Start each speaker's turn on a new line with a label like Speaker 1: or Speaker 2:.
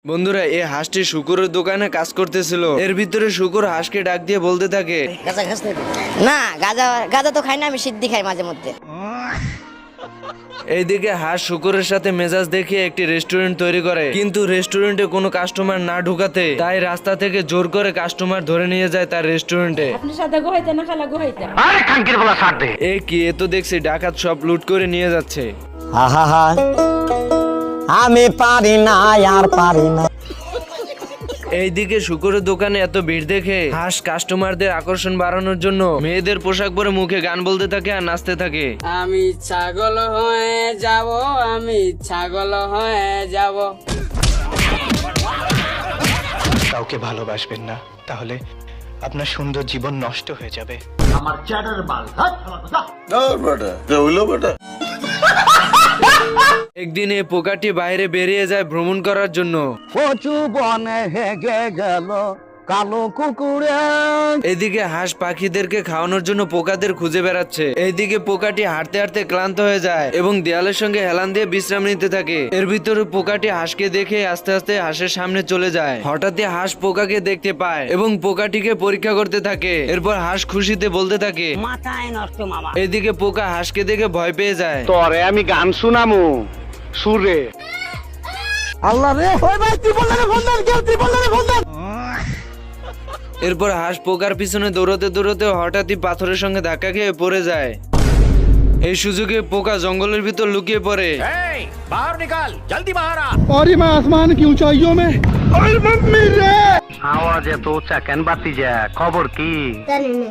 Speaker 1: বন্ধুরা, এই হাঁসটি শুকুরের দোকানে কাজ করতেছিল। এর ভিতরে শুকুর হাঁসকে ডাক দিয়ে বলতে থাকে,
Speaker 2: গাঁজা খাস না? গাঁজা গাঁজা তো খাই না, আমি সিদ্ধি খাই মাঝে মধ্যে।
Speaker 1: এইদিকে হাঁস শুকুরের সাথে মেজাজ দেখিয়ে একটি রেস্টুরেন্ট তৈরি করে, কিন্তু রেস্টুরেন্টে কোনো কাস্টমার না ঢুকাতে তাই রাস্তা থেকে জোর করে কাস্টমার ধরে নিয়ে যায় তার রেস্টুরেন্টে।
Speaker 3: আপনি সাদা গোহাইতে না খালা গোহাইতে?
Speaker 4: আরে কাঙ্কির বলা ছাড় দে।
Speaker 1: এ কি, এ তো দেখছি ডাকাত সব লুট করে নিয়ে যাচ্ছে।
Speaker 5: আহা, আমি পারি না, আর পারি না।
Speaker 1: এইদিকে শুকুরের দোকানে এত ভিড় দেখে হাঁস কাস্টমারদের আকর্ষণ বাড়ানোর জন্য মেয়েদের পোশাক পরে মুখে গান বলতে থাকে আর নাচতে থাকে।
Speaker 6: আমি ছাগল হয়ে যাব, আমি ছাগল হয়ে যাব।
Speaker 7: কাউকে ভালোবাসবেন না, তাহলে আপনার সুন্দর জীবন নষ্ট হয়ে যাবে।
Speaker 1: একদিন এই পোকাটি বাইরে বেরিয়ে যায় ভ্রমণ করার জন্য।
Speaker 5: কচু বনে হেগে গেল কালো কুকুরে।
Speaker 1: এদিকে হাঁস পাখিদেরকে খাওয়ানোর জন্য পোকাদের খুঁজে বেড়াচ্ছে। এইদিকে পোকাটি হাঁটতে হাঁটতে ক্লান্ত হয়ে যায় এবং দেয়ালের সঙ্গে হেলান দিয়ে বিশ্রাম নিতে থাকে। এর ভিতরে পোকাটি হাঁসকে দেখে আস্তে আস্তে হাঁসের সামনে চলে যায়। হঠাৎই হাঁস পোকাকে দেখতে পায় এবং পোকাটিকে পরীক্ষা করতে থাকে। এরপর হাঁস খুশিতে বলতে থাকে,
Speaker 2: মাথায় নষ্ট মামা।
Speaker 1: এদিকে পোকা হাঁসকে দেখে ভয় পেয়ে যায়।
Speaker 4: তোরে আমি গান শুনামু সুরে।
Speaker 5: আল্লাহ রে, ওই ভাই ত্রিপলটারে ফোন দেন, কেউ ত্রিপলটারে ফোন দেন।
Speaker 1: এরপর হাঁস পোকার পিছনে দৌড়াতে দৌড়াতে হঠাৎই পাথরের সঙ্গে ধাক্কা খেয়ে পড়ে যায়। এই সুযোগে পোকা জঙ্গলের ভিতর লুকিয়ে পড়ে।
Speaker 4: বাহার নিকাল, জলদি বাহার আ।
Speaker 8: और ये मैं आसमान की ऊंचाइयों में और मम्मी रे
Speaker 4: আওয়াজ এত উঁচা কেন বাতি যা, খবর কি?
Speaker 2: জানি না।